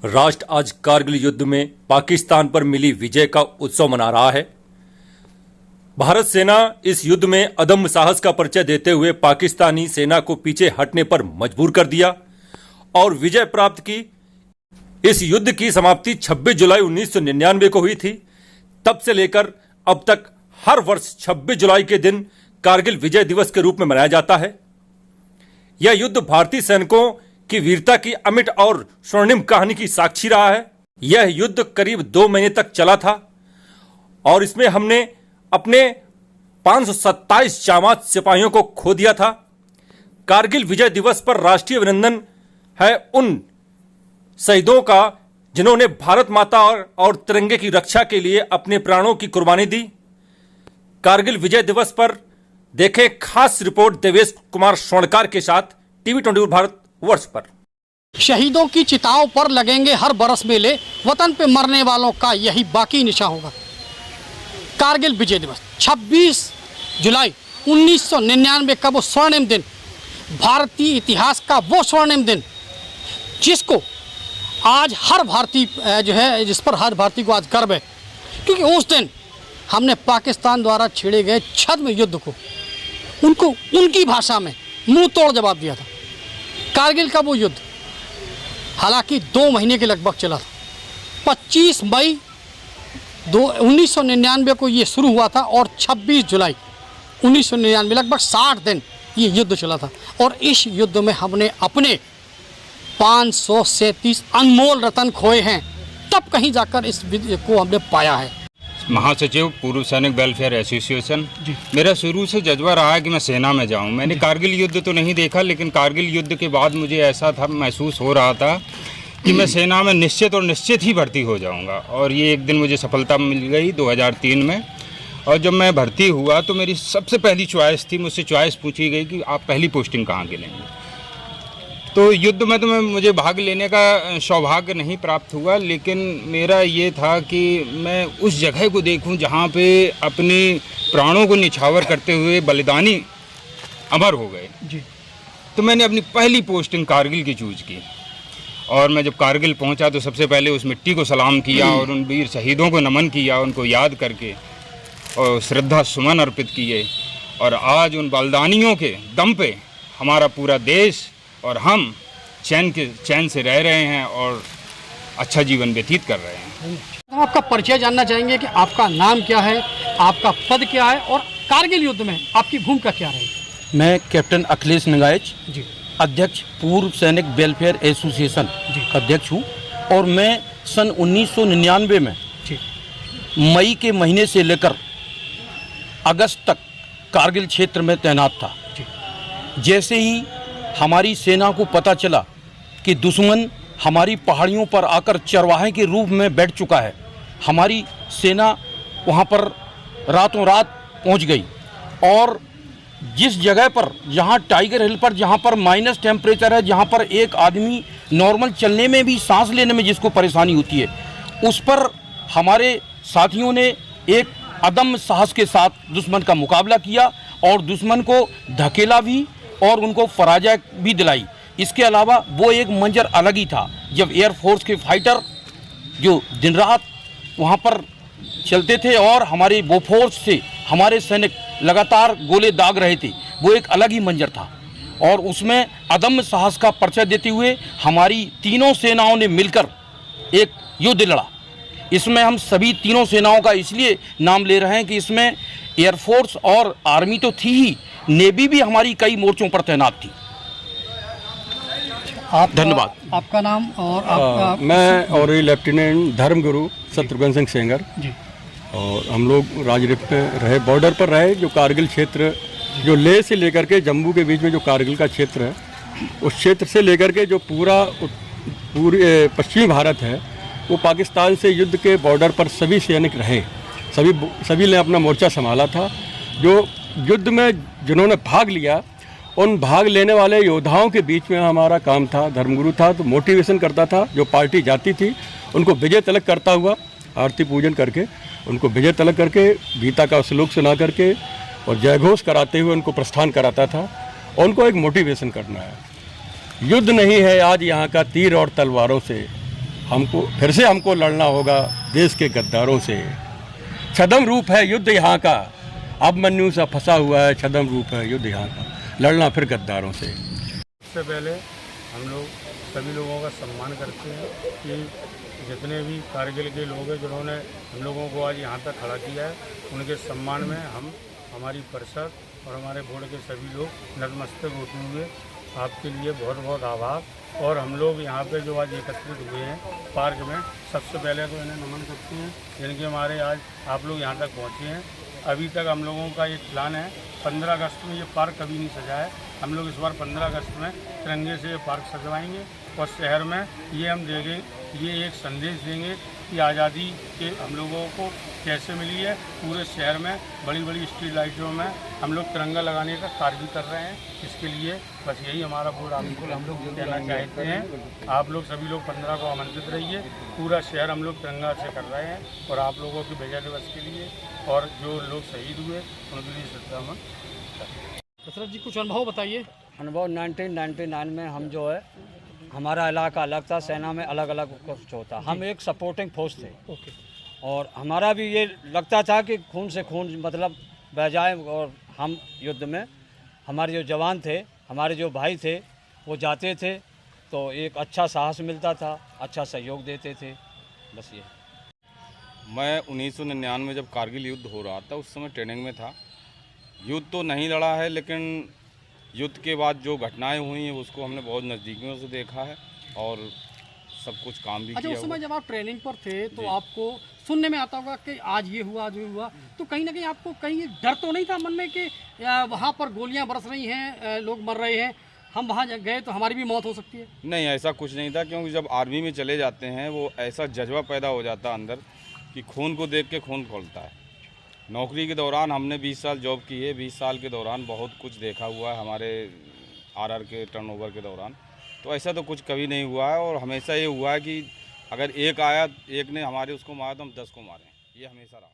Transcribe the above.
राष्ट्र आज कारगिल युद्ध में पाकिस्तान पर मिली विजय का उत्सव मना रहा है। भारत सेना इस युद्ध में अदम्य साहस का परिचय देते हुए पाकिस्तानी सेना को पीछे हटने पर मजबूर कर दिया और विजय प्राप्त की। इस युद्ध की समाप्ति 26 जुलाई 1999 को हुई थी। तब से लेकर अब तक हर वर्ष 26 जुलाई के दिन कारगिल विजय दिवस के रूप में मनाया जाता है। यह युद्ध भारतीय सैनिकों की वीरता की अमिट और स्वर्णिम कहानी की साक्षी रहा है। यह युद्ध करीब 2 महीने तक चला था और इसमें हमने अपने 527 जांबाज सिपाहियों को खो दिया था। कारगिल विजय दिवस पर राष्ट्रीय अभिनंदन है उन शहीदों का जिन्होंने भारत माता और तिरंगे की रक्षा के लिए अपने प्राणों की कुर्बानी दी। कारगिल विजय दिवस पर देखें खास रिपोर्ट देवेश कुमार स्वर्णकार के साथ टीवी 24 भारत वर्ष पर। शहीदों की चिताओं पर लगेंगे हर बरस मेले, वतन पे मरने वालों का यही बाकी निशा होगा। कारगिल विजय दिवस 26 जुलाई 1999 का वो स्वर्णिम दिन, भारतीय इतिहास का वो स्वर्णिम दिन जिसको आज हर भारतीय जिस पर हर भारतीय को आज गर्व है, क्योंकि उस दिन हमने पाकिस्तान द्वारा छेड़े गए छद्म युद्ध को उनको उनकी भाषा में मुंह तोड़ जवाब दिया था। कारगिल का वो युद्ध हालांकि 2 महीने के लगभग चला था। 25 मई 1999 को ये शुरू हुआ था और 26 जुलाई 1999 लगभग 60 दिन ये युद्ध चला था। और इस युद्ध में हमने अपने 537 अनमोल रत्न खोए हैं। तब कहीं जाकर इस विजय को हमने पाया है। महासचिव पूर्व सैनिक वेलफेयर एसोसिएशन, मेरा शुरू से जज्बा रहा है कि मैं सेना में जाऊं। मैंने कारगिल युद्ध तो नहीं देखा, लेकिन कारगिल युद्ध के बाद मुझे ऐसा था महसूस हो रहा था कि मैं सेना में निश्चित ही भर्ती हो जाऊंगा। और ये एक दिन मुझे सफलता मिल गई 2003 में। और जब मैं भर्ती हुआ तो मेरी सबसे पहली चॉइस थी, मुझसे चॉइस पूछी गई कि आप पहली पोस्टिंग कहाँ के लेंगे। तो युद्ध में तो मुझे भाग लेने का सौभाग्य नहीं प्राप्त हुआ, लेकिन मेरा ये था कि मैं उस जगह को देखूं जहां पे अपने प्राणों को निछावर करते हुए बलिदानी अमर हो गए जी। तो मैंने अपनी पहली पोस्टिंग कारगिल की चूज की। और मैं जब कारगिल पहुंचा तो सबसे पहले उस मिट्टी को सलाम किया और उन वीर शहीदों को नमन किया, उनको याद करके और श्रद्धा सुमन अर्पित किए। और आज उन बलिदानियों के दम पे हमारा पूरा देश और हम चैन से रह रहे हैं और अच्छा जीवन व्यतीत कर रहे हैं। हम आपका परिचय जानना चाहेंगे कि आपका नाम क्या है, आपका पद क्या है और कारगिल युद्ध में आपकी भूमिका क्या रही। मैं कैप्टन अखिलेश नगाइच जी, अध्यक्ष पूर्व सैनिक वेलफेयर एसोसिएशन का अध्यक्ष हूँ। और मैं सन 1999 में मई के महीने से लेकर अगस्त तक कारगिल क्षेत्र में तैनात था। जैसे ही हमारी सेना को पता चला कि दुश्मन हमारी पहाड़ियों पर आकर चरवाहे के रूप में बैठ चुका है, हमारी सेना वहाँ पर रातों रात पहुँच गई। और जिस जगह पर जहाँ टाइगर हिल पर जहाँ पर माइनस टेम्परेचर है, जहाँ पर एक आदमी नॉर्मल चलने में भी सांस लेने में जिसको परेशानी होती है, उस पर हमारे साथियों ने एक अदम्य साहस के साथ दुश्मन का मुकाबला किया और दुश्मन को धकेला भी और उनको फराजय भी दिलाई। इसके अलावा वो एक मंजर अलग ही था जब एयरफोर्स के फाइटर जो दिन रात वहाँ पर चलते थे और हमारे बोफोर्स से हमारे सैनिक लगातार गोले दाग रहे थे, वो एक अलग ही मंजर था। और उसमें अदम्य साहस का परिचय देते हुए हमारी तीनों सेनाओं ने मिलकर एक युद्ध लड़ा। इसमें हम सभी तीनों सेनाओं का इसलिए नाम ले रहे हैं कि इसमें एयरफोर्स और आर्मी तो थी ही, नेवी भी हमारी कई मोर्चों पर तैनात थी। धन्यवाद। आपका नाम और आपका? मैं और लेफ्टिनेंट धर्मगुरु शत्रुघ्न सिंह सेंगर जी। और हम लोग राजरिप में रहे, बॉर्डर पर रहे। जो कारगिल क्षेत्र जो लेह से लेकर के जम्मू के बीच में जो कारगिल का क्षेत्र है, उस क्षेत्र से लेकर के जो पूरे पश्चिमी भारत है, वो पाकिस्तान से युद्ध के बॉर्डर पर सभी सैनिक रहे। सभी ने अपना मोर्चा संभाला था। जो युद्ध में जिन्होंने भाग लिया, उन भाग लेने वाले योद्धाओं के बीच में हमारा काम था। धर्मगुरु था तो मोटिवेशन करता था। जो पार्टी जाती थी उनको विजय तिलक करता हुआ आरती पूजन करके उनको विजय तिलक करके गीता का श्लोक सुना करके और जयघोष कराते हुए उनको प्रस्थान कराता था। उनको एक मोटिवेशन करना है। युद्ध नहीं है आज यहाँ का तीर और तलवारों से, हमको लड़ना होगा देश के गद्दारों से। छद्म रूप है युद्ध यहाँ का, अभिमन्यु सा फंसा हुआ है, छद्म रूप है युद्ध यहाँ का, लड़ना फिर गद्दारों से। सबसे पहले हम लोग सभी लोगों का सम्मान करते हैं कि जितने भी कारगिल के लोग हैं जिन्होंने हम लोगों को आज यहाँ तक खड़ा किया है, उनके सम्मान में हम हमारी परिषद और हमारे बोर्ड के सभी लोग नतमस्तक होते हुए आपके लिए बहुत बहुत आभार। और हम लोग यहाँ पे जो आज एकत्रित हुए हैं पार्क में, सबसे पहले तो इन्हें नमन करते हैं जिनके हमारे आज आप लोग यहाँ तक पहुँचे हैं। अभी तक हम लोगों का एक प्लान है, 15 अगस्त में ये पार्क कभी नहीं सजा है, हम लोग इस बार 15 अगस्त में तिरंगे से ये पार्क सजवाएंगे और शहर में ये हम देंगे, ये एक संदेश देंगे कि आज़ादी के हम लोगों को कैसे मिली है। पूरे शहर में बड़ी बड़ी स्ट्रीट लाइटों में हम लोग तिरंगा लगाने का कार्य भी कर रहे हैं। इसके लिए बस यही हमारा पूरा हम लोग कहना चाहते हैं। आप लोग सभी लोग 15 को आमंत्रित रहिए। पूरा शहर हम लोग तिरंगा से कर रहे हैं और आप लोगों के विजय दिवस के लिए और जो लोग शहीद हुए उनके लिए श्रद्धामन। दशरथ जी कुछ अनुभव बताइए। अनुभव 1999 में हम जो है हमारा इलाका अलग था, सेना में अलग अलग कुछ होता, हम एक सपोर्टिंग फोर्स थे। ओके। और हमारा भी ये लगता था कि खून से खून मतलब बह जाए और हम युद्ध में हमारे जो जवान थे, हमारे जो भाई थे वो जाते थे तो एक अच्छा साहस मिलता था, अच्छा सहयोग देते थे। बस ये मैं 1999 में जब कारगिल युद्ध हो रहा था उस समय ट्रेनिंग में था। युद्ध तो नहीं लड़ा है लेकिन युद्ध के बाद जो घटनाएं हुई हैं उसको हमने बहुत नज़दीकियों से देखा है और सब कुछ काम भी अच्छा, किया उस समय हुआ। जब आप ट्रेनिंग पर थे तो जी। आपको सुनने में आता होगा कि आज ये हुआ आज ये हुआ, तो कहीं ना कहीं आपको कहीं डर तो नहीं था मन में कि वहाँ पर गोलियाँ बरस रही हैं, लोग मर रहे हैं, हम वहाँ गए तो हमारी भी मौत हो सकती है? नहीं, ऐसा कुछ नहीं था, क्योंकि जब आर्मी में चले जाते हैं वो ऐसा जज्बा पैदा हो जाता है अंदर कि खून को देख के खून खौलता है। नौकरी के दौरान हमने 20 साल जॉब की है, 20 साल के दौरान बहुत कुछ देखा हुआ है हमारे आरआर के टर्नओवर के दौरान। तो ऐसा तो कुछ कभी नहीं हुआ है और हमेशा ये हुआ है कि अगर एक आया, एक ने हमारे उसको मारा तो हम 10 को मारें, ये हमेशा रहा।